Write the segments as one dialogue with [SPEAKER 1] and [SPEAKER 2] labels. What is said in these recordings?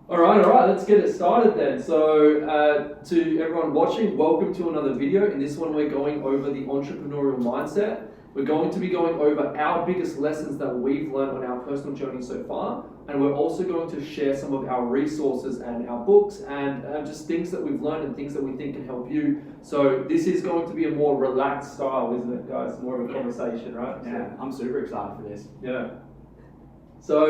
[SPEAKER 1] All right, let's get it started then. So to everyone watching, welcome to another video. In this one, we're going over the entrepreneurial mindset. We're going to be going over our biggest lessons that we've learned on our personal journey so far. And we're also going to share some of our resources and our books and just things that we've learned and things that we think can help you. So this is going to be a more relaxed style, isn't it, guys? More of a conversation, right?
[SPEAKER 2] Yeah, I'm super excited for this.
[SPEAKER 1] Yeah. So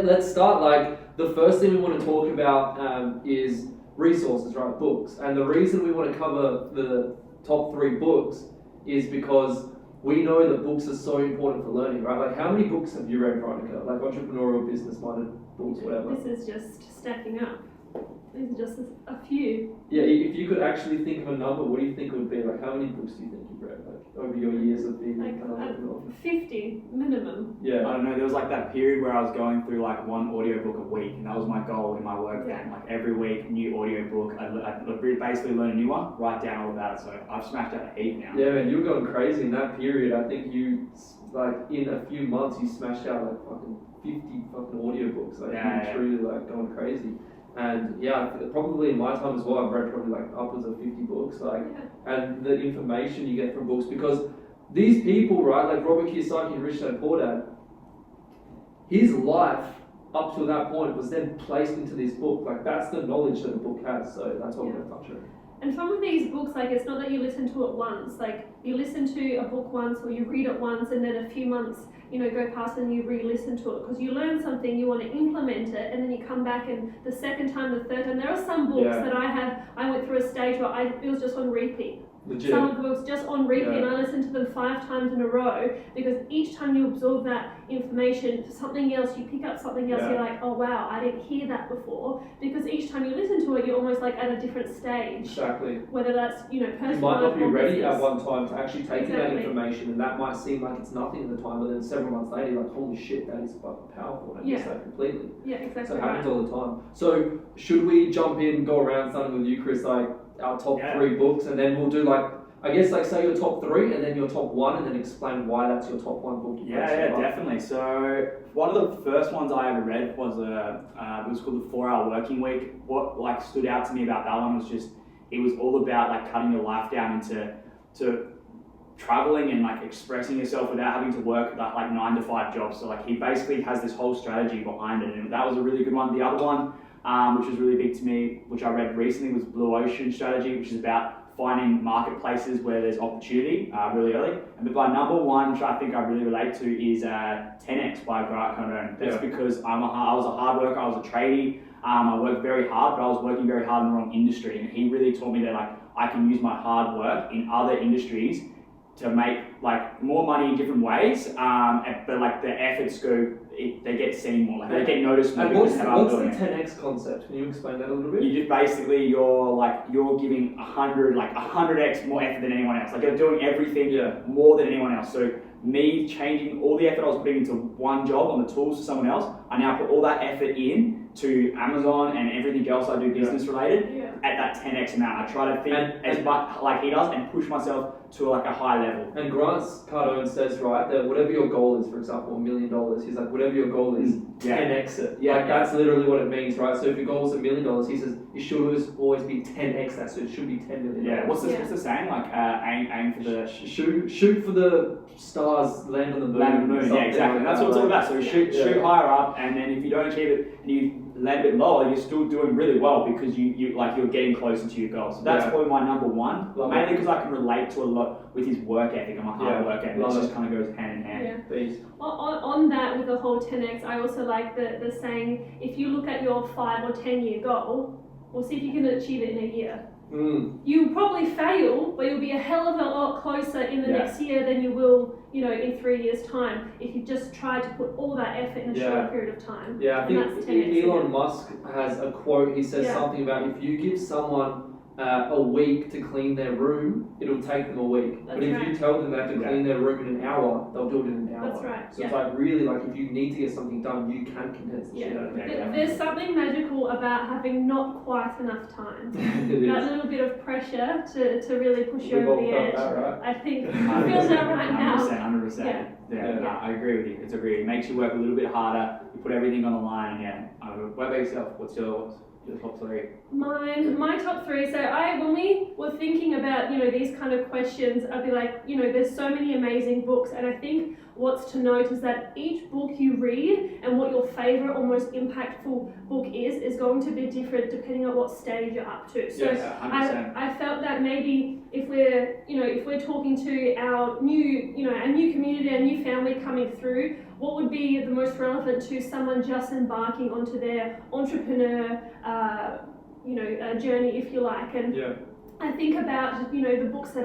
[SPEAKER 1] let's start. Like, the first thing we want to talk about is resources, right? Books. And the reason we want to cover the top 3 books is because we know that books are so important for learning, right? Like, how many books have you read, Veronica? Like entrepreneurial, business-minded books, whatever.
[SPEAKER 3] This is just stacking up. These are just a few.
[SPEAKER 1] Yeah, if you could actually think of a number, what do you think it would be? Like, how many books do you think you've read, like, over your years of being
[SPEAKER 3] like
[SPEAKER 1] an entrepreneur?
[SPEAKER 3] 50 minimum.
[SPEAKER 1] Yeah.
[SPEAKER 2] I don't know, there was like that period where I was going through like one audiobook a week, and that was my goal in my work then. Like every week, new audiobook. I'd basically learn a new one, write down all about it. So I've smashed out a heap now.
[SPEAKER 1] Yeah, man, you were going crazy in that period. I think you, like, in a few months, you smashed out like fucking 50 fucking audiobooks. Like, you truly like going crazy. And yeah, probably in my time as well, I've read probably like upwards of 50 books. Like, and the information you get from books, because these people, right, like Robert Kiyosaki and Rich Dad Poor Dad, his life up to that point was then placed into this book. Like, that's the knowledge that the book has. So that's what we're going to touch on.
[SPEAKER 3] And some of these books, like, it's not that you listen to it once. Like, you listen to a book once or you read it once, and then a few months, go past and you re-listen to it because you learn something, you want to implement it, and then you come back and the second time, the third time. There are some books that I went through a stage where it was just on repeat.
[SPEAKER 1] Legit.
[SPEAKER 3] Some of the books just on repeat, and I listened to them 5 times in a row because each time you absorb that information for something else, you pick up something else, you're like, oh wow, I didn't hear that before. Because each time you listen to it, you're almost like at a different stage.
[SPEAKER 1] Exactly.
[SPEAKER 3] Whether that's, personal.
[SPEAKER 1] You might not be ready
[SPEAKER 3] business.
[SPEAKER 1] at one time to actually take in that information, and that might seem like it's nothing at the time, but then several months later, you're like, holy shit, that is fucking powerful. And I miss that completely.
[SPEAKER 3] Yeah, exactly.
[SPEAKER 1] So it happens all the time. So should we jump in, go around, starting with you, Chris, like our top 3 books, and then we'll do like, I guess, like, say your top 3 and then your top 1, and then explain why that's your top 1 book.
[SPEAKER 2] Yeah, definitely. So one of the first ones I ever read was it was called The 4-Hour Working Week. What like stood out to me about that one was just, it was all about like cutting your life down into traveling and like expressing yourself without having to work like 9 to 5 jobs. So like he basically has this whole strategy behind it, and that was a really good one. The other one, which was really big to me, which I read recently, was Blue Ocean Strategy, which is about finding marketplaces where there's opportunity really early. But my number 1, which I think I really relate to, is 10X by Grant Cardone. That's because I was a hard worker, I was a tradie. I worked very hard, but I was working very hard in the wrong industry. And he really taught me that like I can use my hard work in other industries to make like more money in different ways, but like the efforts they get seen more, like they get noticed more.
[SPEAKER 1] And what's the 10x concept? Can you explain that a little bit?
[SPEAKER 2] You just basically you're giving 100x more effort than anyone else. Like you're doing everything more than anyone else. So me changing all the effort I was putting into one job on the tools for someone else, I now put all that effort in to Amazon and everything else I do business related at that 10x amount. I try to think as much like he does and push myself to like a high level.
[SPEAKER 1] And Grant Cardone says, right, that whatever your goal is, for example, $1 million, he's like, whatever your goal is, 10x it. That's literally what it means, right? So if your goal is $1 million, he says it should always be 10x that, so it should be $10 million.
[SPEAKER 2] Yeah. What's the saying? Like aim for the
[SPEAKER 1] shoot for the stars, land on the moon.
[SPEAKER 2] Land on the moon. Yeah, exactly. That's what it's all about. So shoot higher up, and then if you don't achieve it and you land a bit lower, you're still doing really well because you're getting closer to your goal. So that's probably my number 1, mainly because I can relate to a lot with his work ethic. I'm a hard work ethic. It just kind of goes hand in hand.
[SPEAKER 3] Yeah. On that, with the whole 10x, I also like the saying, if you look at your 5 or 10 year goal, we'll see if you can achieve it in a year. You'll probably fail, but you'll be a hell of a lot closer in the next year than you will, in 3 years' time if you just try to put all that effort in a short period of time.
[SPEAKER 1] Yeah, I think Elon Musk has a quote. He says something about, if you give someone a week to clean their room, it'll take them a week. But if you tell them they have to clean their room in an hour, they'll do it in an hour.
[SPEAKER 3] That's right.
[SPEAKER 1] So it's like, really, like, if you need to get something done, you can condense the shit out of it.
[SPEAKER 3] There's something magical about having not quite enough time. That little bit of pressure to really push you over the edge.
[SPEAKER 1] Right?
[SPEAKER 3] I think I feel that right now.
[SPEAKER 2] 100%. Yeah, I agree with you. It makes you work a little bit harder. You put everything on the line, and moment. What about yourself? What's your top three?
[SPEAKER 3] My top three. So when we were thinking about, these kind of questions, I'd be like, there's so many amazing books, and I think what's to note is that each book you read and what your favorite or most impactful book is going to be different depending on what stage you're up to. So
[SPEAKER 2] Yes, 100%.
[SPEAKER 3] I felt that maybe if we're talking to our new community, our new family coming through, what would be the most relevant to someone just embarking onto their entrepreneur journey, if you like. And I think about the books that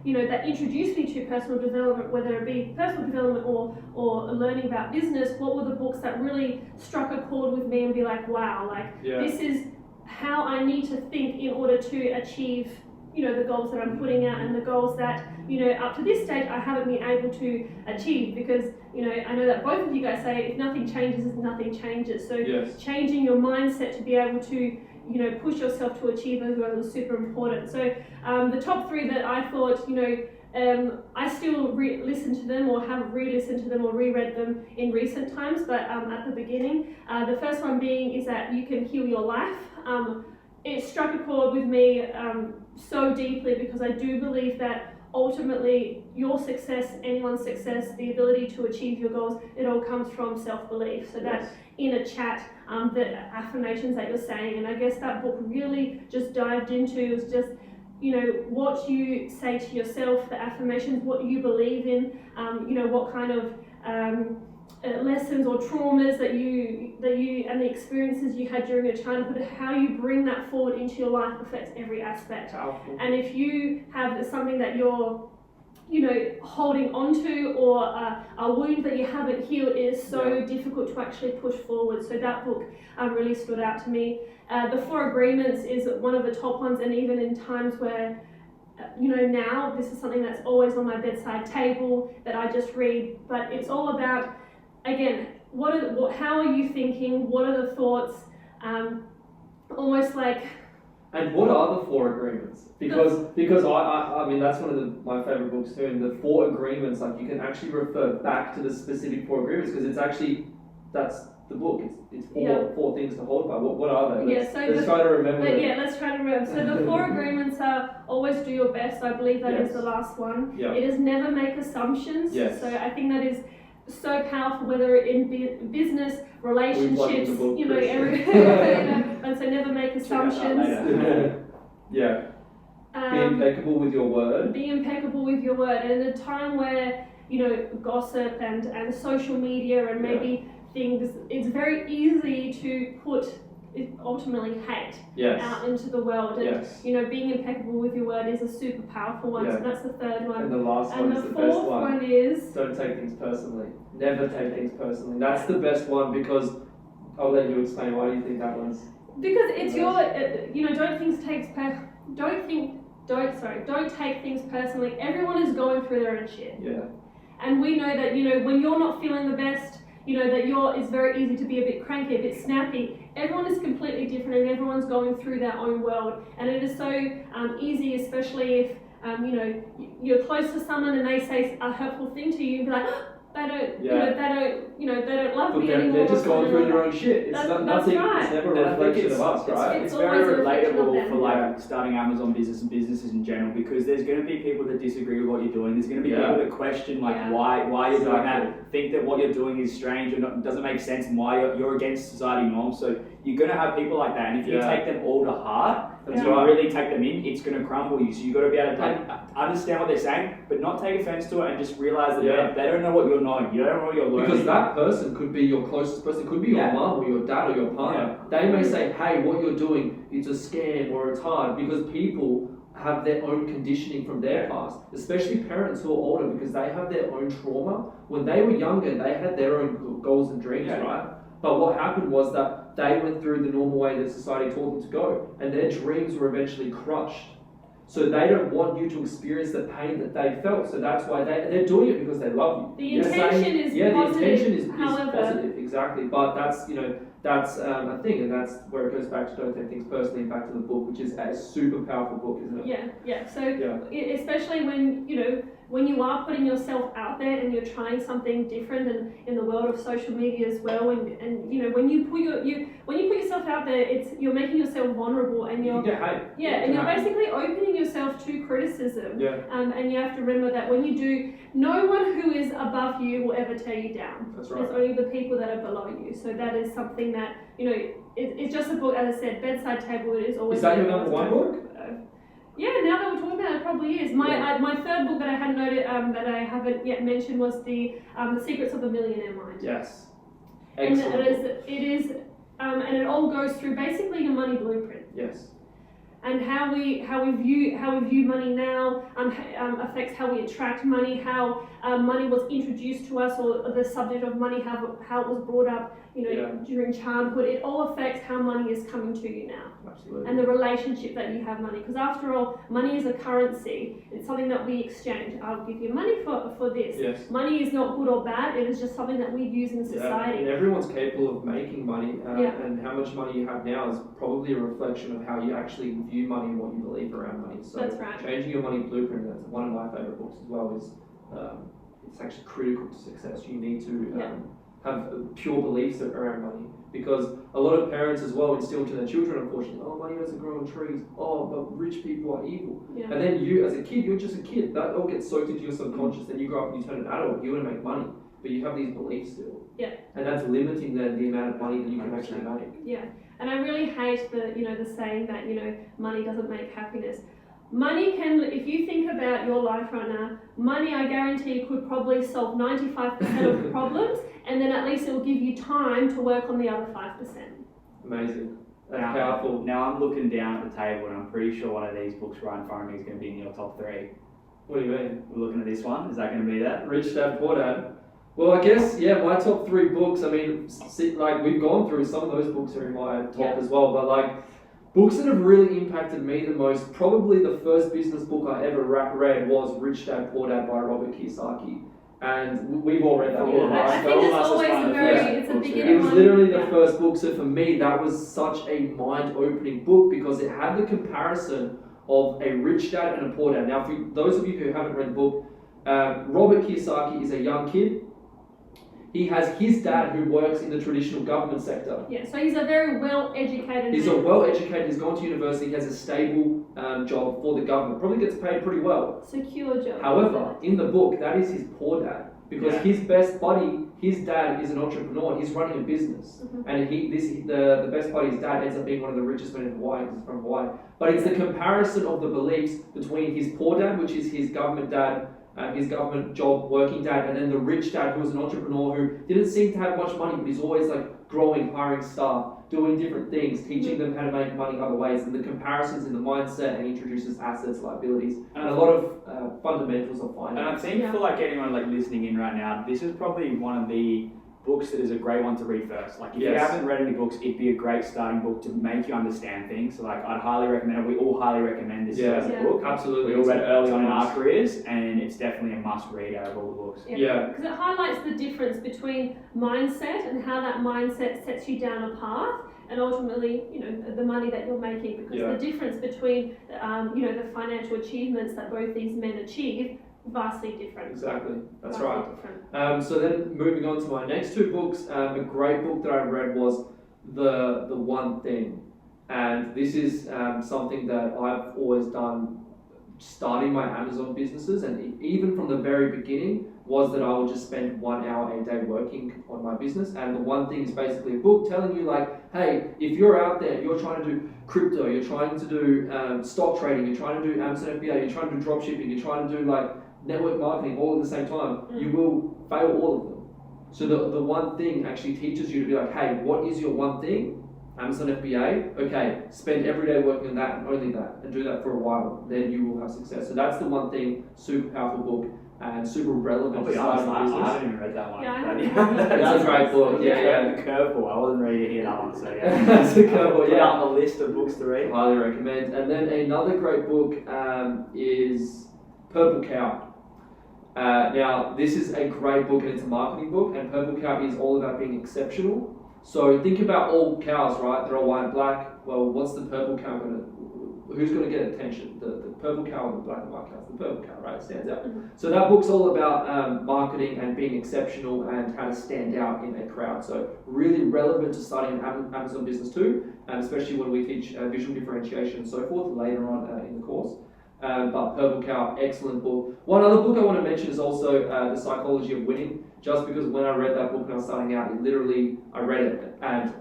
[SPEAKER 3] that introduced me to personal development, whether it be personal development or learning about business. What were the books that really struck a chord with me and be like, wow, this is how I need to think in order to achieve the goals that I'm putting out, and the goals that up to this stage I haven't been able to achieve, because I know that both of you guys say if nothing changes, nothing changes. So changing your mindset to be able to push yourself to achieve those goals is super important. So the top three that I thought, I still listen to them, or have re-listened to them or reread them in recent times, but at the beginning, the first one being is that You Can Heal Your Life. It struck a chord with me so deeply, because I do believe that ultimately your success, anyone's success, the ability to achieve your goals, it all comes from self-belief. So that inner chat, the affirmations that you're saying, and I guess that book really just dived into was just what you say to yourself, the affirmations, what you believe in, what kind of lessons or traumas that you and the experiences you had during your childhood, how you bring that forward into your life affects every aspect.
[SPEAKER 1] Powerful.
[SPEAKER 3] And if you have something that you're holding onto, or a wound that you haven't healed, it is so difficult to actually push forward. So that book really stood out to me. The 4 Agreements is one of the top ones, and even in times where now this is something that's always on my bedside table that I just read, but it's all about, again, how are you thinking? What are the thoughts? Almost like.
[SPEAKER 1] And what are the 4 agreements? Because I mean that's one of my favorite books too. And the 4 agreements, like you can actually refer back to the specific 4 agreements, because it's actually that's the book. It's four things to hold by. What are they? Let's try to remember.
[SPEAKER 3] Let's try to remember. So the 4 agreements are always do your best. I believe that is the last one.
[SPEAKER 1] Yeah.
[SPEAKER 3] It is never make assumptions.
[SPEAKER 1] Yes.
[SPEAKER 3] So I think that is so powerful, whether in business, relationships, and so never make assumptions.
[SPEAKER 1] Be impeccable with your word.
[SPEAKER 3] Be impeccable with your word. And in a time where gossip and social media and maybe things, it's very easy to put ultimately hate out into the world. And being impeccable with your word is a super powerful one. So that's the 3rd one.
[SPEAKER 1] And the last one is the best one.
[SPEAKER 3] And the 4th one is
[SPEAKER 1] don't take things personally. Never take things personally. That's the best one, because I'll let you explain. Why do you think that one's?
[SPEAKER 3] Because it's your don't take things personally. Everyone is going through their own shit.
[SPEAKER 1] Yeah.
[SPEAKER 3] And we know that when you're not feeling the best, that it's very easy to be a bit cranky, a bit snappy. Everyone is completely different, and everyone's going through their own world. And it is so easy, especially if you're close to someone and they say a hurtful thing to you, and be like, they don't love me anymore.
[SPEAKER 1] They're just going through their own shit. It's nothing.
[SPEAKER 3] Right.
[SPEAKER 1] It's never a reflection of us, right?
[SPEAKER 2] It's very relatable for starting Amazon business and businesses in general, because there's going to be people that disagree with what you're doing. There's going to be people that question why you're doing that, think that what you're doing is strange or doesn't make sense, and why you're against society norms. So you're going to have people like that, and if you take them all to heart, you really take them in, it's going to crumble you. So you've got to be able to understand what they're saying, but not take offense to it, and just realize that they don't know what you're knowing. You don't know what you're learning.
[SPEAKER 1] Because that person could be your closest person, could be your mum or your dad or your partner. They may say, hey, what you're doing is a scam or it's hard, because people have their own conditioning from their past, especially parents who are older, because they have their own trauma. When they were younger, they had their own goals and dreams, right? But what happened was that they went through the normal way that society taught them to go, and their dreams were eventually crushed. So they don't want you to experience the pain that they felt. So that's why they're doing it, because they love you.
[SPEAKER 3] The intention is positive.
[SPEAKER 1] The intention is positive, exactly. But that's that's a thing, and that's where it goes back to Don't Take Things Personally, back to the book, which is a super powerful book, isn't it?
[SPEAKER 3] Yeah. So especially when when you are putting yourself out there and you're trying something different, and in the world of social media as well, and when you put yourself out there, you're making yourself vulnerable, and you're you're basically opening yourself to criticism. And you have to remember that when you do, no one who is above you will ever tear you down.
[SPEAKER 1] That's right.
[SPEAKER 3] It's only the people that are below you. So that is something that it's just a book, as I said, bedside table. It is always.
[SPEAKER 1] Is that your number one book?
[SPEAKER 3] Yeah, now that we're talking about it, it probably is. My third book that I had noted that I haven't yet mentioned was the Secrets of the Millionaire Mind.
[SPEAKER 1] Yes.
[SPEAKER 3] Excellent.
[SPEAKER 1] And
[SPEAKER 3] it is, and it all goes through basically your money blueprint.
[SPEAKER 1] Yes.
[SPEAKER 3] And how we view money now affects how we attract money, how money was introduced to us, or the subject of money, how it was brought up, during childhood. It all affects how money is coming to you now.
[SPEAKER 1] Absolutely.
[SPEAKER 3] And the relationship that you have money, because after all, money is a currency. It's something that we exchange. I'll give you money for this.
[SPEAKER 1] Yes.
[SPEAKER 3] Money is not good or bad. It is just something that we use in society.
[SPEAKER 1] And everyone's capable of making money, and how much money you have now is probably a reflection of how you actually view money and what you believe around money. So
[SPEAKER 3] that's right.
[SPEAKER 1] Changing Your Money Blueprint, that's one of my favorite books as well, is it's actually critical to success. You need to have pure beliefs around money, because a lot of parents as well instill to their children, unfortunately, money doesn't grow on trees, but rich people are evil. And then you, as a kid, you're just a kid. That all gets soaked into your subconscious. Then you grow up and you turn an adult, you want to make money, but you have these beliefs still. And that's limiting the amount of money that you can actually make.
[SPEAKER 3] And I really hate the saying that, money doesn't make happiness. Money can, if you think about your life right now, money, I guarantee, could probably solve 95% of the problems, and then at least it will give you time to work on the other 5%.
[SPEAKER 1] Amazing. That's powerful.
[SPEAKER 2] Now I'm looking down at the table, and I'm pretty sure one of these books right in front of me is going to be in your top 3.
[SPEAKER 1] What do you mean?
[SPEAKER 2] We're looking at this one. Is that going to be that?
[SPEAKER 1] Rich Dad, Poor Dad. Well, I guess, my top 3 books, I mean, we've gone through, some of those books are in my top as well, but books that have really impacted me the most, probably the first business book I ever read was Rich Dad, Poor Dad by Robert Kiyosaki. And we've all read that book, right?
[SPEAKER 3] I think it's always it's a beginning one.
[SPEAKER 1] It was literally the first book, so for me, that was such a mind-opening book, because it had the comparison of a rich dad and a poor dad. Now, for those of you who haven't read the book, Robert Kiyosaki is a young kid. He has his dad who works in the traditional government sector.
[SPEAKER 3] So he's a very well-educated
[SPEAKER 1] He's he's gone to university, he has a stable job for the government, probably gets paid pretty well.
[SPEAKER 3] Secure job.
[SPEAKER 1] However, in the book, that is his poor dad, because his best buddy, his dad is an entrepreneur, he's running a business. And the best buddy's dad ends up being one of the richest men in Hawaii, because he's from Hawaii. But it's the comparison of the beliefs between his poor dad, which is his government dad, his government job working dad, and then the rich dad who was an entrepreneur who didn't seem to have much money, but he's always growing, hiring staff, doing different things, teaching them how to make money other ways, and the comparisons in the mindset, and introduces assets, liabilities, and a lot of fundamentals of finance.
[SPEAKER 2] And I think for anyone listening in right now, this is probably one of the books that is a great one to read first. If you haven't read any books, it'd be a great starting book to make you understand things. So I'd highly recommend it. We all highly recommend this as a book.
[SPEAKER 1] Absolutely.
[SPEAKER 2] We all read it early on in our careers, and it's definitely a must read out of all the books.
[SPEAKER 3] Because it highlights the difference between mindset and how that mindset sets you down a path, and ultimately, the money that you're making. Because the difference between, the financial achievements that both these men achieve, vastly different.
[SPEAKER 1] Exactly, that's right. So then moving on to my next 2 books, a great book that I read was The One Thing. And this is something that I've always done starting my Amazon businesses, and even from the very beginning was that I would just spend 1 hour a day working on my business. And The One Thing is basically a book telling you hey, if you're out there, you're trying to do crypto, you're trying to do stock trading, you're trying to do Amazon FBA, you're trying to do drop shipping, you're trying to do network marketing all at the same time, you will fail all of them. So the one thing actually teaches you to be hey, what is your one thing? Amazon FBA, okay, spend every day working on that and only that, and do that for a while, then you will have success. So that's The One Thing, super powerful book and super relevant to starting a business.
[SPEAKER 2] I haven't even read that one.
[SPEAKER 1] It's a great book.
[SPEAKER 2] The curveball. I wasn't ready to hear that one, so
[SPEAKER 1] That's a curveball.
[SPEAKER 2] Put on the list of books to read.
[SPEAKER 1] Highly recommend. And then another great book is Purple Cow. Now, this is a great book, and it's a marketing book, and Purple Cow is all about being exceptional. So think about all cows, right? They're all white and black. Well, what's the purple cow who's going to get attention? The purple cow or the black and white cow? The purple cow, right? Stands out. So that book's all about marketing and being exceptional and how to stand out in a crowd. So really relevant to starting an Amazon business too, and especially when we teach visual differentiation and so forth later on in the course. But Purple Cow, excellent book. One other book I want to mention is also The Psychology of Winning, just because when I read that book when I was starting out, I read it, and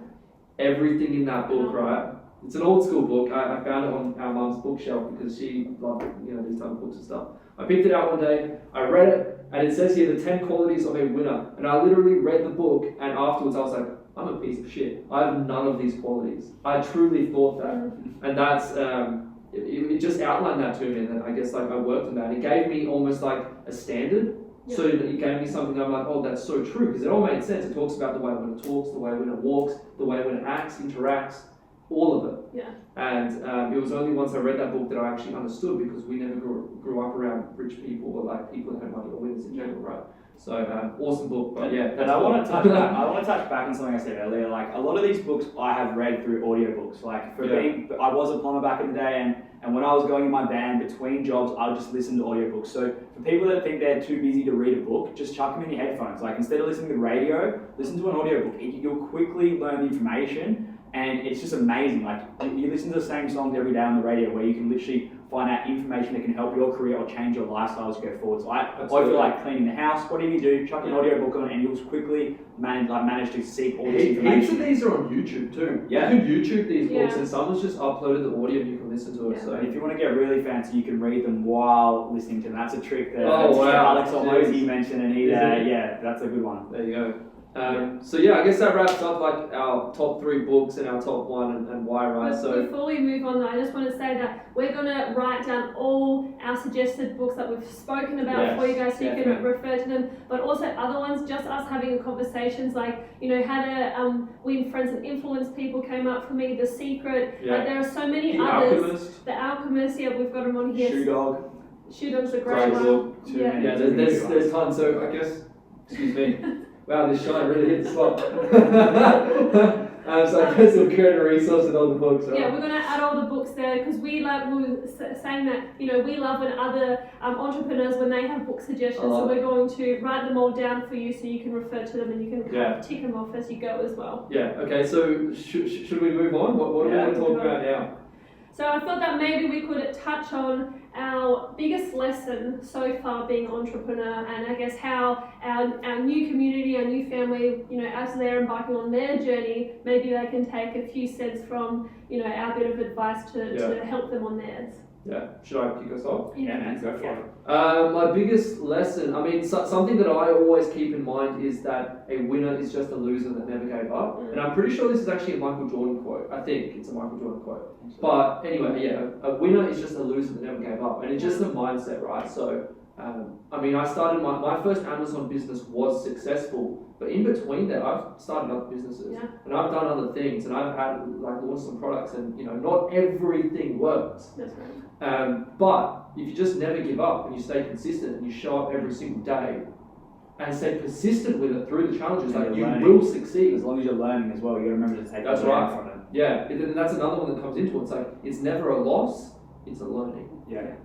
[SPEAKER 1] everything in that book, right? It's an old school book. I found it on our mum's bookshelf because she loved, these type of books and stuff. I picked it out one day, I read it, and it says here the 10 qualities of a winner. And I literally read the book, and afterwards I was like, I'm a piece of shit. I have none of these qualities. I truly thought that. And that's, it just outlined that to me, and then I guess I worked on that. It gave me almost like a standard. Yeah. So it gave me something I'm like, oh, that's so true, because it all made sense. It talks about the way when it talks, the way when it walks, the way when it acts, interacts, all of it.
[SPEAKER 3] Yeah.
[SPEAKER 1] And it was only once I read that book that I actually understood, because we never grew up around rich people or like people that had money or winners in general, right? So awesome book, but yeah.
[SPEAKER 2] But I want to touch back. I want to touch back on something I said earlier. Like a lot of these books I have read through audiobooks. Like for me, I was a plumber back in the day, and when I was going in my van between jobs, I would just listen to audiobooks. So for people that think they're too busy to read a book, just chuck them in your headphones. Like instead of listening to the radio, listen to an audiobook. You'll quickly learn the information, and it's just amazing. Like you listen to the same songs every day on the radio, where you can literally find out information that can help your career or change your lifestyle as you go forward. So I feel like cleaning the house, whatever you do, chuck an audiobook on, and you'll quickly manage to seek all this information.
[SPEAKER 1] Heaps of these are on YouTube too.
[SPEAKER 2] Yeah.
[SPEAKER 1] You can YouTube these books, and someone's just uploaded the audio and you can listen to it.
[SPEAKER 3] Yeah.
[SPEAKER 1] So
[SPEAKER 2] and if you want to get really fancy, you can read them while listening to them. That's a trick that
[SPEAKER 1] wow.
[SPEAKER 2] Alex Almosi mentioned, and that's a good one.
[SPEAKER 1] There you go. So yeah, I guess that wraps up like our top 3 books and our top 1 and why, right?
[SPEAKER 3] But
[SPEAKER 1] so
[SPEAKER 3] before we move on, though, I just want to say that we're going to write down all our suggested books that we've spoken about for you guys, so you can refer to them. But also other ones, just us having conversations like, how to win friends and influence people came up for me. The Secret.
[SPEAKER 1] Yeah.
[SPEAKER 3] Like there are so many
[SPEAKER 1] The
[SPEAKER 3] others.
[SPEAKER 1] Alchemist.
[SPEAKER 3] The Alchemist. Yeah, we've got them on here.
[SPEAKER 2] Shoe Dog.
[SPEAKER 3] Shoe Dog's a great one.
[SPEAKER 1] Yeah, there's tons. So I guess, excuse me. Wow, this shot really hit the spot. So I guess we'll create a resource in all the books, right?
[SPEAKER 3] Yeah, we're going to add all the books there because we were saying that, we love when other entrepreneurs, when they have book suggestions, so we're going to write them all down for you so you can refer to them and you can kind of tick them off as you go as well.
[SPEAKER 1] Yeah, okay, so should we move on? What do we want to talk about now?
[SPEAKER 3] So I thought that maybe we could touch on our biggest lesson so far being entrepreneur, and I guess how our new community, our new family, as they're embarking on their journey, maybe they can take a few cents from, our bit of advice to help them on theirs.
[SPEAKER 1] Yeah, should I kick us off?
[SPEAKER 2] Yeah, man, go for it.
[SPEAKER 1] My biggest lesson, something that I always keep in mind is that a winner is just a loser that never gave up. And I'm pretty sure this is actually a Michael Jordan quote. I think it's a Michael Jordan quote. But anyway, a winner is just a loser that never gave up. And it's just a mindset, right? So, I started my first Amazon business was successful, but in between that, I've started other businesses and I've done other things, and I've had launched some products, and not everything works.
[SPEAKER 3] That's right.
[SPEAKER 1] But if you just never give up and you stay consistent and you show up every single day and stay persistent with it through the challenges, you will succeed.
[SPEAKER 2] As long as you're learning as well, you got to remember to take
[SPEAKER 1] that's
[SPEAKER 2] the
[SPEAKER 1] right
[SPEAKER 2] from it.
[SPEAKER 1] Yeah, and that's another one that comes into it. It's like it's never a loss; it's a learning.
[SPEAKER 2] Yeah.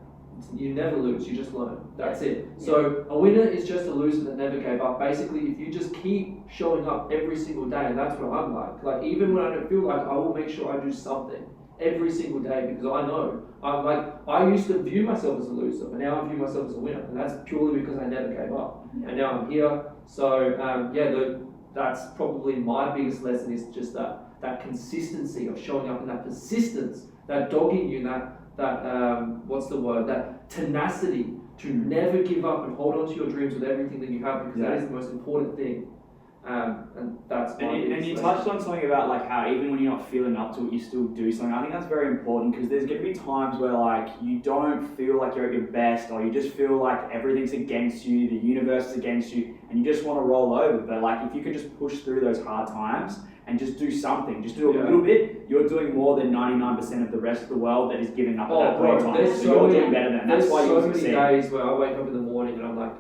[SPEAKER 1] You never lose, you just learn. That's it. So a winner is just a loser that never gave up. Basically, if you just keep showing up every single day, and that's what I'm like. Like even when I don't feel like, I will make sure I do something every single day, because I know I used to view myself as a loser, but now I view myself as a winner, and that's purely because I never gave up. And now I'm here. So that's probably my biggest lesson, is just that consistency of showing up, and that persistence, that dogging you, that tenacity to never give up and hold on to your dreams with everything that you have, because that is the most important thing. And that's
[SPEAKER 2] and you touched on something about how even when you're not feeling up to it, you still do something. I think that's very important, because there's going to be times where you don't feel like you're at your best, or you just feel like everything's against you, the universe is against you, and you just want to roll over. But if you could just push through those hard times and just do something, just do a little bit, you're doing more than 99% of the rest of the world that is giving up at that point in time. So you're doing better than that. That's why you'll succeed.
[SPEAKER 1] There's so many days where I wake up in the morning and I'm like,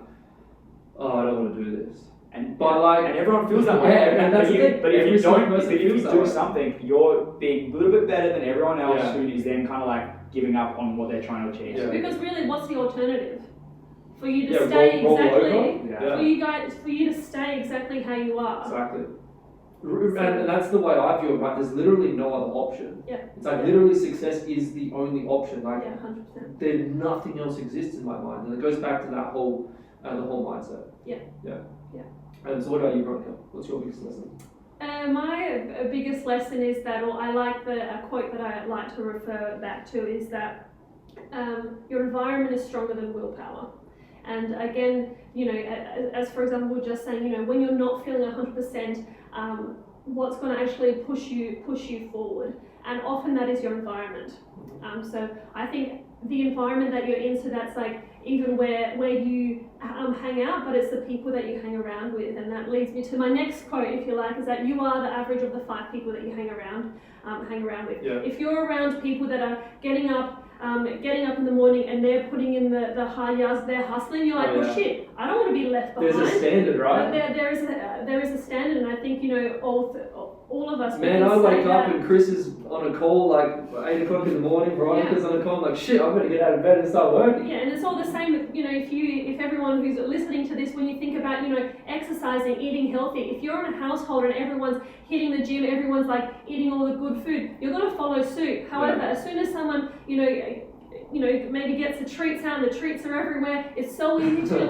[SPEAKER 1] oh, I don't want to do this.
[SPEAKER 2] And everyone feels that way.
[SPEAKER 1] And that's it.
[SPEAKER 2] But if you
[SPEAKER 1] do
[SPEAKER 2] do something, you're being a little bit better than everyone else who is then kind of like giving up on what they're trying to achieve.
[SPEAKER 1] Yeah.
[SPEAKER 3] Because really, what's the alternative? For you to
[SPEAKER 1] Yeah,
[SPEAKER 3] stay
[SPEAKER 1] roll
[SPEAKER 3] exactly,
[SPEAKER 1] over.
[SPEAKER 3] for you to stay exactly how you are.
[SPEAKER 1] Exactly. And that's the way I view it, right? There's literally no other option.
[SPEAKER 3] Yeah.
[SPEAKER 1] It's like literally success is the only option. Like,
[SPEAKER 3] Yeah, 100%.
[SPEAKER 1] there nothing else exists in my mind, and it goes back to that whole the whole mindset.
[SPEAKER 3] Yeah.
[SPEAKER 1] Yeah.
[SPEAKER 3] Yeah.
[SPEAKER 1] And so, what about you, Veronica? What's your biggest lesson?
[SPEAKER 3] My biggest lesson is that, or I like a quote that I like to refer back to, is that your environment is stronger than willpower. And again, as for example, we're just saying, when you're not feeling 100%, what's going to actually push you forward? And often that is your environment. So I think the environment that you're in, so that's like even where you hang out, but it's the people that you hang around with. And that leads me to my next quote, if you like, is that you are the average of the 5 people that you hang around with.
[SPEAKER 1] Yeah.
[SPEAKER 3] If you're around people that are getting up in the morning and they're putting in the hard yards, they're hustling, you're like, well, shit, I don't want to be left behind.
[SPEAKER 1] There's a standard, right?
[SPEAKER 3] There is a standard, and I think all of us.
[SPEAKER 1] Man, I wake up and Chris is on a call like 8 o'clock in the morning. Veronica's on a call. I'm like, shit, I'm gonna get out of bed and start working.
[SPEAKER 3] Yeah, and it's all the same. If everyone who's listening to this, when you think about exercising, eating healthy, if you're in a household and everyone's hitting the gym, everyone's like eating all the good food, you're gonna follow suit. However, as soon as someone maybe gets the treats out, and the treats are everywhere, it's so easy to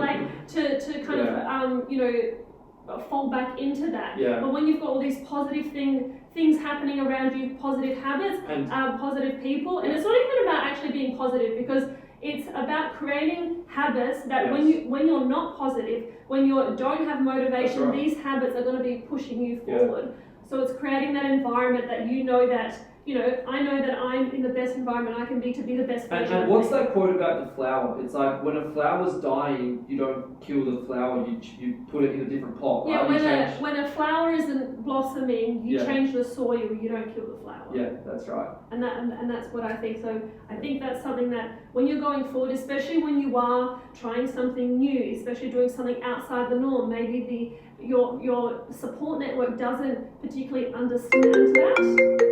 [SPEAKER 3] kind of fall back into that.
[SPEAKER 1] Yeah.
[SPEAKER 3] But when you've got all these positive things happening around you, positive habits,
[SPEAKER 1] And
[SPEAKER 3] positive people, and it's not even about actually being positive, because it's about creating habits that when you're not positive, when you don't have motivation, these habits are going to be pushing you forward. So it's creating that environment that I know that I'm in the best environment I can be to be the best version.
[SPEAKER 1] And what's that quote about the flower? It's like, when a flower's dying, you don't kill the flower, you put it in a different pot.
[SPEAKER 3] Yeah,
[SPEAKER 1] right?
[SPEAKER 3] when a flower isn't blossoming, you change the soil, you don't kill the flower.
[SPEAKER 1] Yeah, that's right.
[SPEAKER 3] And that's what I think. So I think that's something that when you're going forward, especially when you are trying something new, especially doing something outside the norm, maybe your support network doesn't particularly understand that.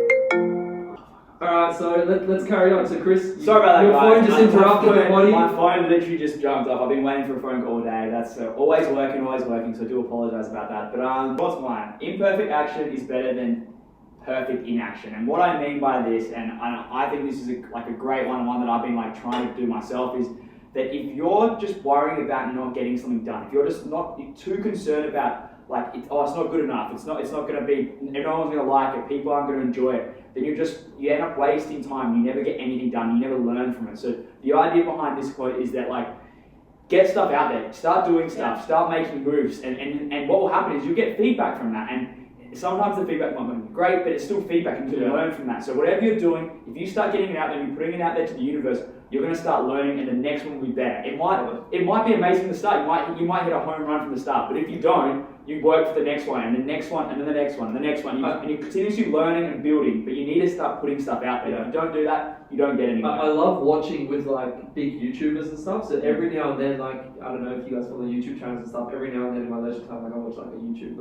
[SPEAKER 1] Alright, so let's carry on. So Chris,
[SPEAKER 2] sorry about that,
[SPEAKER 1] your
[SPEAKER 2] guys.
[SPEAKER 1] phone just interrupted my body.
[SPEAKER 2] My phone literally just jumped off. I've been waiting for a phone call all day. That's always working, so I do apologise about that. But what's mine? Imperfect action is better than perfect inaction. And what I mean by this, and I think this is a great one that I've been trying to do myself, is that if you're just worrying about not getting something done, if you're just not too concerned about it's not good enough, it's not going to be, everyone's going to like it, people aren't going to enjoy it, then you end up wasting time, you never get anything done, you never learn from it. So the idea behind this quote is that get stuff out there, start doing stuff, start making moves, and what will happen is you'll get feedback from that. And sometimes the feedback might not be great, but it's still feedback, and you can learn from that. So whatever you're doing, if you start getting it out there and you're putting it out there to the universe, you're going to start learning, and the next one will be better. It might be amazing from the start. You might hit a home run from the start, but if you don't, you work for the next one, and the next one, and then the next one, and the next one, and you're continuously learning and building. But you need to start putting stuff out there. If you don't do that, you don't get anywhere.
[SPEAKER 1] I love watching with big YouTubers and stuff. So every now and then, I don't know if you guys follow YouTube channels and stuff. Every now and then in my leisure time, I watch a YouTube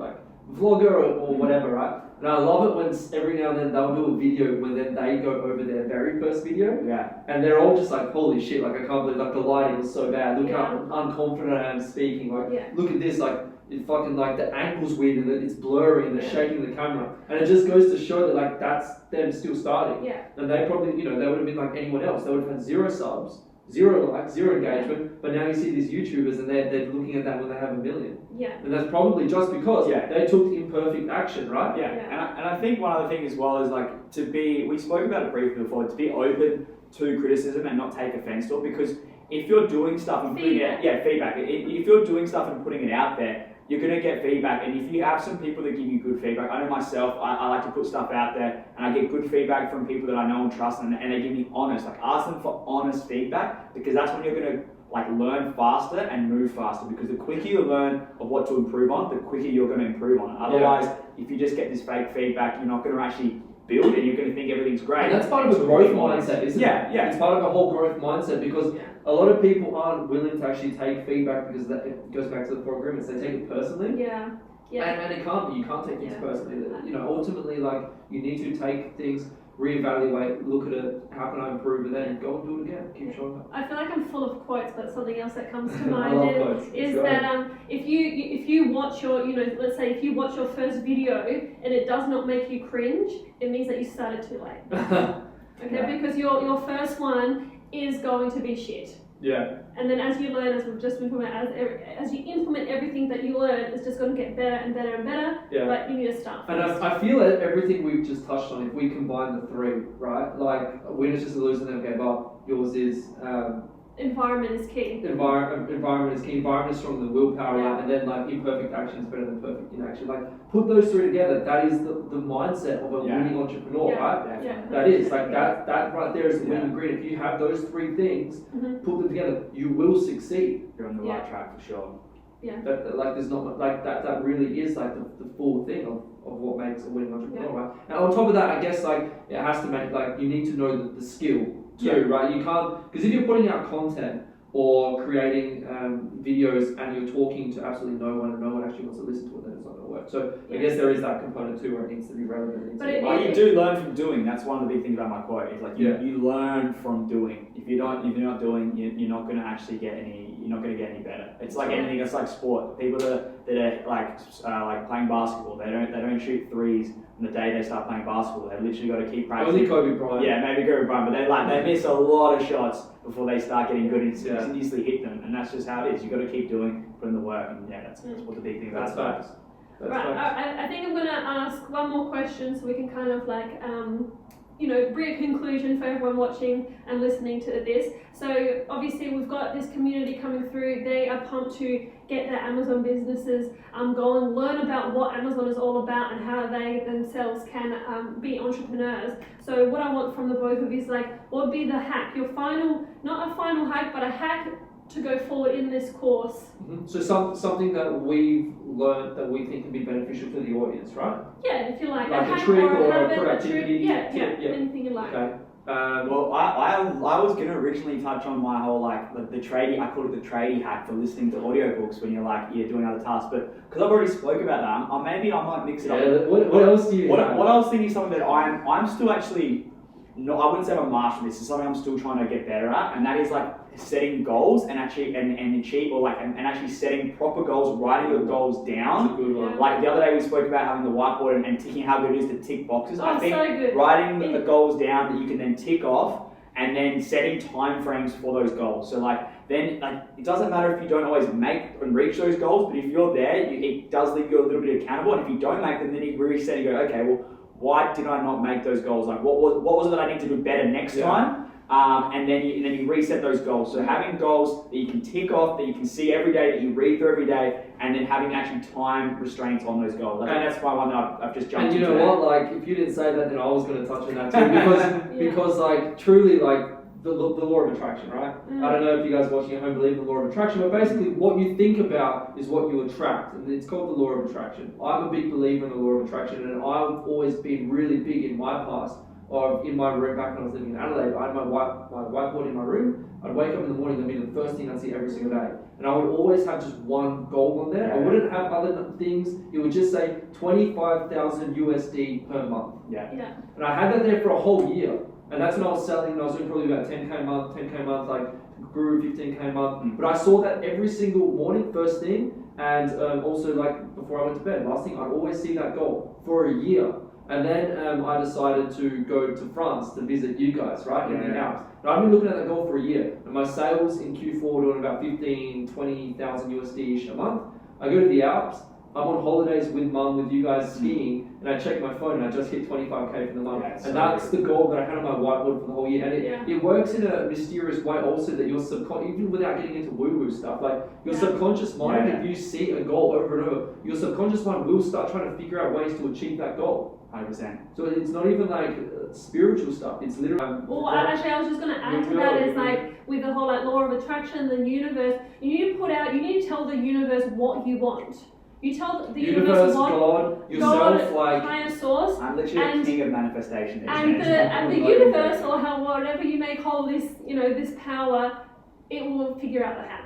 [SPEAKER 1] vlogger or whatever, right? And I love it when every now and then they'll do a video where then they go over their very first video.
[SPEAKER 2] Yeah.
[SPEAKER 1] And they're all just holy shit, I can't believe the lighting was so bad. Look how unconfident I am speaking. Look at this, it fucking the angle's weird and it's blurry and they're shaking the camera. And it just goes to show that that's them still starting.
[SPEAKER 3] Yeah.
[SPEAKER 1] And they probably, they would have been like anyone else. They would have had 0 subs, 0 likes, 0 engagement, but now you see these YouTubers and they're looking at that when they have 1 million.
[SPEAKER 3] Yeah.
[SPEAKER 1] And that's probably just because they took imperfect action, right?
[SPEAKER 2] Yeah. And I think one other thing as well is we spoke about it briefly before, to be open to criticism and not take offense to it, because if you're doing stuff and putting feedback. If you're doing stuff and putting it out there, you're going to get feedback. And if you have some people that give you good feedback, I know myself, I like to put stuff out there and I get good feedback from people that I know and trust, and they give me honest, ask them for honest feedback, because that's when you're going to learn faster and move faster, because the quicker you learn of what to improve on, the quicker you're going to improve on it. Otherwise, if you just get this fake feedback, you're not going to actually build it. You're going to think everything's great.
[SPEAKER 1] And that's part of a growth mindset, isn't it?
[SPEAKER 2] Yeah.
[SPEAKER 1] It's part of a whole growth mindset because a lot of people aren't willing to actually take feedback because it goes back to the 4 agreements. They take it personally.
[SPEAKER 3] Yeah.
[SPEAKER 1] And it can't be. You can't take things personally. You know, ultimately, like, you need to take things, reevaluate, look at it, how can I improve, and then go and do it again. Keep showing up.
[SPEAKER 3] I feel like I'm full of quotes, but something else that comes to
[SPEAKER 1] I
[SPEAKER 3] mind
[SPEAKER 1] love quotes.
[SPEAKER 3] is that if you watch your, let's say if you watch your first video and it does not make you cringe, it means that you started too late. Okay, because your first one is going to be shit.
[SPEAKER 1] Yeah.
[SPEAKER 3] And then as you learn, as we've just been talking about, as you implement everything that you learn, it's just going to get better and better and better.
[SPEAKER 1] Yeah.
[SPEAKER 3] But you need to start.
[SPEAKER 1] And I feel that everything we've just touched on, if we combine the 3, right? Like, winners just a loser never gave up. Yours is
[SPEAKER 3] environment is key.
[SPEAKER 1] Environment is key. Environment is stronger than willpower, right? And then like imperfect action is better than perfect inaction. Like, put those 3 together. That is the mindset of a winning entrepreneur, right?
[SPEAKER 3] Yeah.
[SPEAKER 1] That is like that right there is the winning ingredient. If you have those 3 things, put them together, you will succeed.
[SPEAKER 2] You're on the right track for sure.
[SPEAKER 3] Yeah.
[SPEAKER 1] That like there's not like that really is like the full thing of what makes a winning entrepreneur, right? And on top of that, I guess like it has to make like you need to know the skill too, right? You can't, because if you're putting out content or creating videos and you're talking to absolutely no one and no one actually wants to listen to it, then it's not going to work. So I guess there is that component too where it needs to be relevant.
[SPEAKER 2] You do learn from doing. That's one of the big things about my quote. Is like you learn from doing. If you're not doing, you're not going to actually get any. You're not going to get any better. It's like anything. It's like sport. People that are like playing basketball. They don't shoot threes on the day they start playing basketball. They've literally got to keep practicing.
[SPEAKER 1] Only Kobe Bryant.
[SPEAKER 2] Yeah, maybe Kobe Bryant, but they miss a lot of shots before they start getting good and easily hit them. And that's just how it is. You got to keep putting the work. And that's what the big thing about
[SPEAKER 1] facts.
[SPEAKER 3] I think I'm going to ask one more question so we can kind of like, bring a conclusion for everyone watching and listening to this. So obviously we've got this community coming through. They are pumped to get their Amazon businesses going, learn about what Amazon is all about and how they themselves can be entrepreneurs. So what I want from the both of you is like, what would be the hack? Your final, not a final hack, but a hack to go forward in this course.
[SPEAKER 1] So something that we've learned that we think can be beneficial to the audience, right?
[SPEAKER 3] Yeah, if you like
[SPEAKER 1] a
[SPEAKER 3] hack
[SPEAKER 1] trick or a
[SPEAKER 3] habit,
[SPEAKER 1] productivity
[SPEAKER 3] tip, anything you like.
[SPEAKER 1] Okay.
[SPEAKER 2] Well, I was going to originally touch on my whole the tradie. I call it the tradie hack for listening to audiobooks when you're doing other tasks. But because I've already spoke about that, I might mix it up.
[SPEAKER 1] What else do you?
[SPEAKER 2] What I was thinking is something that I'm still actually. No, I wouldn't say I'm a master. This is something I'm still trying to get better at, and that is like setting goals and actually and actually setting proper goals, writing your goals down.
[SPEAKER 1] That's a good one.
[SPEAKER 2] Like the other day we spoke about having the whiteboard and ticking how good it is to tick boxes. I think
[SPEAKER 3] so good.
[SPEAKER 2] writing the goals down that you can then tick off, and then setting time frames for those goals. So then it doesn't matter if you don't always make and reach those goals, but if you're there, it does leave you a little bit accountable. And if you don't make them, then you reset and go, okay, well, why did I not make those goals? Like, what was it that I need to do better next time? And then you reset those goals. So having goals that you can tick off, that you can see every day, that you read through every day, and then having actually time restraints on those goals. I think that's my one that I've just jumped into.
[SPEAKER 1] And you know what? Like, if you didn't say that, then I was going to touch on that too, because like truly like. The law of attraction, right? I don't know if you guys watching at home believe in the law of attraction, but basically what you think about is what you attract, and it's called the law of attraction. I'm a big believer in the law of attraction, and I've always been really big in my past of in my room back when I was living in Adelaide. I had my whiteboard in my room. I'd wake up in the morning, that'd be the first thing I'd see every single day, and I would always have just one goal on there. I wouldn't have other things. It would just say 25,000 USD per month. And I had that there for a whole year. And that's when I was selling, and I was doing probably about 10k a month, like grew 15k a month. But I saw that every single morning, first thing, and also like before I went to bed, last thing, I'd always see that goal for a year. And then I decided to go to France to visit you guys, right, in the Alps. And I've been looking at that goal for a year. And my sales in Q4 were doing about 20,000 USD-ish a month. I go to the Alps. I'm on holidays with mum, with you guys skiing, and I check my phone and I just hit 25k for the month. And that's the goal that I had on my whiteboard for the whole year. And it works in a mysterious way also that your subconscious, even without getting into woo-woo stuff, like your subconscious mind, if you see a goal over and over, your subconscious mind will start trying to figure out ways to achieve that goal.
[SPEAKER 2] 100%.
[SPEAKER 1] So it's not even like spiritual stuff, it's literally...
[SPEAKER 3] Well, actually I was just going to add to that is like, with the whole like law of attraction, the universe, you need to tell the universe what you want. You tell the
[SPEAKER 1] universe,
[SPEAKER 3] what,
[SPEAKER 1] God, yourself, like
[SPEAKER 3] higher source.
[SPEAKER 2] I'm literally the king of manifestation.
[SPEAKER 3] And the universe, or whatever you may call this, this power, it will figure out the how.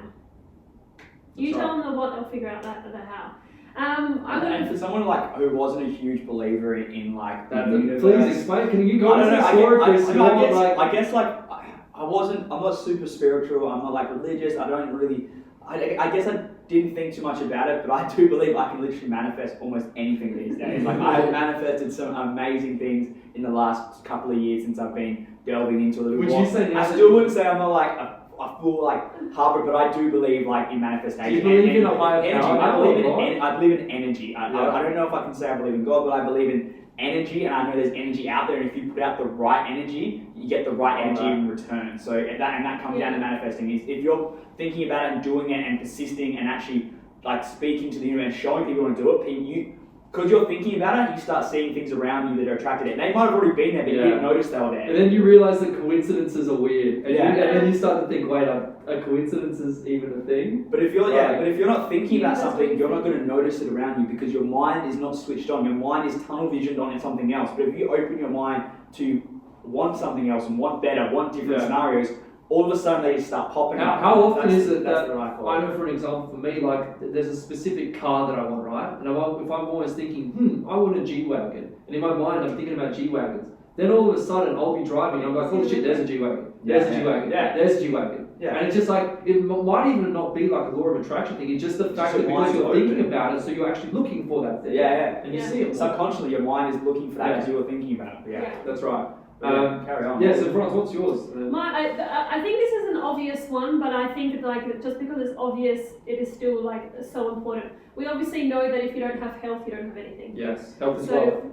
[SPEAKER 3] You tell them the what, they'll figure out the how.
[SPEAKER 2] And for someone like who wasn't a huge believer in like the universe,
[SPEAKER 1] please explain. Can you go into the story, Chris?
[SPEAKER 2] I guess I'm not super spiritual. I'm not like religious. I don't really. I guess I didn't think too much about it, but I do believe I can literally manifest almost anything these days. Like I have manifested some amazing things in the last couple of years since I've been delving into a little more.
[SPEAKER 1] Would you say?
[SPEAKER 2] I still wouldn't say I'm not like a full harbor, but I do believe like in manifestation.
[SPEAKER 1] Do you believe in a higher
[SPEAKER 2] energy?
[SPEAKER 1] power?
[SPEAKER 2] I believe in energy. I don't know if I can say I believe in God, but I believe in energy, and I know there's energy out there, and if you put out the right energy, you get the right energy in return. So that comes down to manifesting. Is if you're thinking about it and doing it and persisting and actually like speaking to the universe, showing people you want to do it, because you're thinking about it, you start seeing things around you that are attracted to it. They might have already been there, but you didn't notice they were there.
[SPEAKER 1] And then you realise that coincidences are weird. And,
[SPEAKER 2] and
[SPEAKER 1] then you start to think, wait, are coincidences even a thing?
[SPEAKER 2] But if you're not thinking about something, you're not going to notice it around you because your mind is not switched on. Your mind is tunnel visioned on something else. But if you open your mind to want something else and want better, want different scenarios, all of a sudden they start popping up.
[SPEAKER 1] How often is it that I know, for an example, for me, like there's a specific car that I want, right? And if I'm always thinking, I want a G-Wagon, and in my mind I'm thinking about G-Wagons, then all of a sudden I'll be driving and I'm like, holy shit, there's a G-Wagon, there's a G-Wagon, there's a G-Wagon. Yeah. And it's just like, it might even not be like a law of attraction thing, it's just the fact that because you're thinking about it, so you're actually looking for that thing. And you see it.
[SPEAKER 2] Subconsciously your mind is looking for that because you were thinking about it.
[SPEAKER 1] That's right.
[SPEAKER 2] Carry on.
[SPEAKER 1] Yeah, so Franz, what's yours?
[SPEAKER 3] I think this is an obvious one, but I think like just because it's obvious, it is still like so important. We obviously know that if you don't have health, you don't have anything.
[SPEAKER 1] Yes, health is wealth.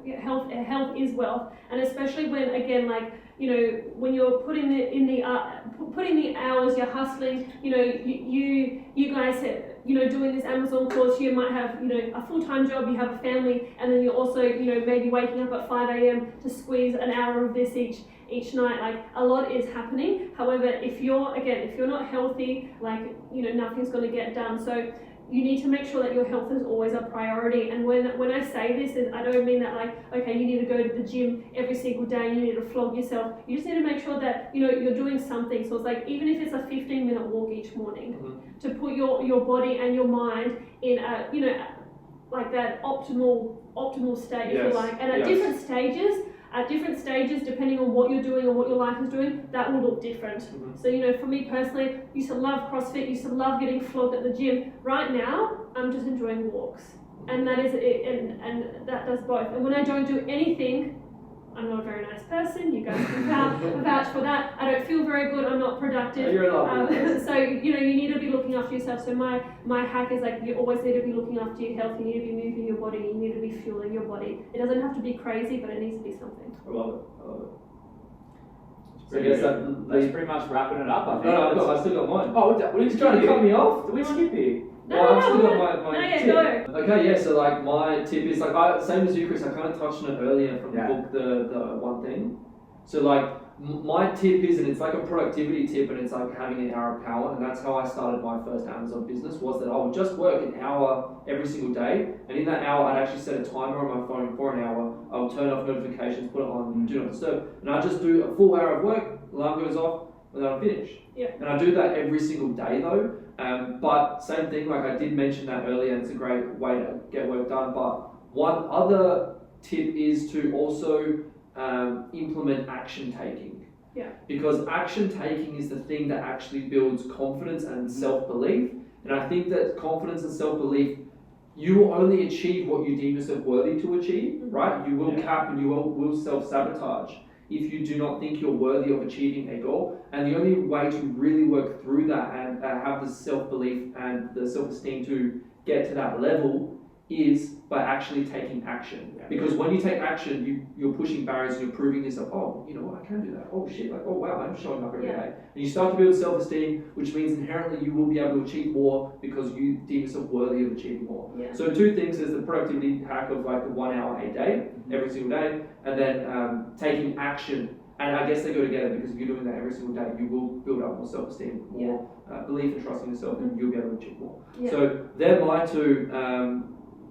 [SPEAKER 3] Health is wealth, and especially when again, like when you're putting the hours, you're hustling. You guys doing this Amazon course, you might have a full-time job, you have a family, and then you're also maybe waking up at 5 a.m. to squeeze an hour of this each night. Like a lot is happening. However, if you're not healthy, nothing's going to get done. So you need to make sure that your health is always a priority. And when I say this, I don't mean that okay, you need to go to the gym every single day, you need to flog yourself. You just need to make sure that you're doing something. So it's like, even if it's a 15-minute walk each morning, to put your body and your mind in a like that optimal state, if you like. And at different stages, depending on what you're doing or what your life is doing, that will look different. So, for me personally, used to love CrossFit, used to love getting flogged at the gym. Right now, I'm just enjoying walks. And that is it, and that does both. And when I don't do anything, I'm not a very nice person. You guys can vouch for that. I don't feel very good. I'm not productive. So you need to be looking after yourself. So my hack is like, you always need to be looking after your health. You need to be moving your body. You need to be fueling your body. It doesn't have to be crazy, but it needs to be something.
[SPEAKER 1] I love it.
[SPEAKER 2] So I guess that's pretty much wrapping it up. I think.
[SPEAKER 1] No, I still got mine.
[SPEAKER 2] Oh, what are you trying to cut me off? Did we skip here?
[SPEAKER 1] I've still got my tip.
[SPEAKER 3] Go.
[SPEAKER 1] Okay, so like my tip is same as you, Chris. I kind of touched on it earlier from the book, the one thing. So like my tip is, and it's like a productivity tip, and it's like having an hour of power, and that's how I started my first Amazon business. Was that I would just work an hour every single day, and in that hour I'd actually set a timer on my phone for an hour. I would turn off notifications, put it on do not disturb, and I just do a full hour of work. Alarm goes off, and then I'm finished. And I do that every single day though. But same thing, like I did mention that earlier, and it's a great way to get work done. But one other tip is to also implement action taking. Because action taking is the thing that actually builds confidence and self-belief. And I think that confidence and self-belief, you will only achieve what you deem yourself worthy to achieve, right? You will cap and you will self-sabotage if you do not think you're worthy of achieving a goal. And the only way to really work through that and have the self-belief and the self-esteem to get to that level is by actually taking action. Because when you take action, you're pushing barriers and you're proving yourself, oh, you know what, I can do that. Oh shit, like, oh wow, I'm showing up every day. And you start to build self-esteem, which means inherently you will be able to achieve more because you deem yourself worthy of achieving more. So two things is the productivity hack of like the 1 hour a day, every single day, and then taking action. And I guess they go together, because if you're doing that every single day, you will build up more self-esteem, more belief and trust in yourself, and you'll be able to achieve more. So they're my two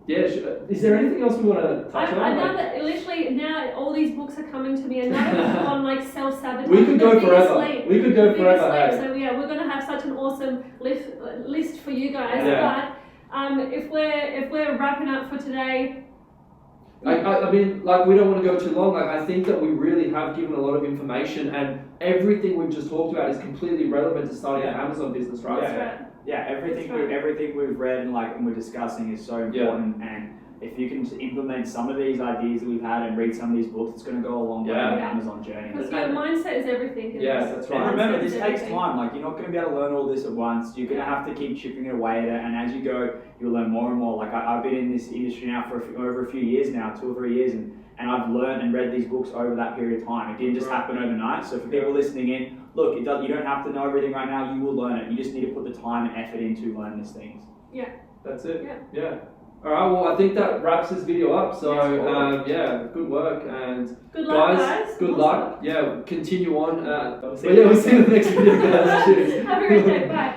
[SPEAKER 1] Yeah, is there anything else we want to touch on?
[SPEAKER 3] Another, literally now all these books are coming to me. Another book on like self-sabotage.
[SPEAKER 1] We could go forever. We could go forever. Hey.
[SPEAKER 3] So yeah, we're gonna have such an awesome list for you guys.
[SPEAKER 1] Yeah.
[SPEAKER 3] But if we're wrapping up for today.
[SPEAKER 1] I mean, like, we don't want to go too long. Like, I think that we really have given a lot of information, and everything we've just talked about is completely relevant to starting an Amazon business, right?
[SPEAKER 3] That's right.
[SPEAKER 2] Yeah, everything we've read and we're discussing is so important, and if you can implement some of these ideas that we've had and read some of these books, it's going to go a long way on the Amazon journey.
[SPEAKER 3] Because your mindset is everything.
[SPEAKER 1] Yeah, that's right.
[SPEAKER 2] And remember, this takes time. Like, you're not going to be able to learn all this at once. You're going to have to keep chipping it away at it, and as you go, you'll learn more and more. Like, I've been in this industry now for over a few years now, 2 or 3 years, and I've learned and read these books over that period of time. It didn't just happen overnight. So for people listening in, look, you don't have to know everything right now. You will learn it. You just need to put the time and effort into learning these things.
[SPEAKER 3] Yeah.
[SPEAKER 1] That's it. Yeah. All right. Well, I think that wraps this video up. So good work and
[SPEAKER 3] good luck, guys.
[SPEAKER 1] Good luck. Yeah. Continue on. We'll see you in the next video, guys. Cheers.
[SPEAKER 3] Have a great day. Bye.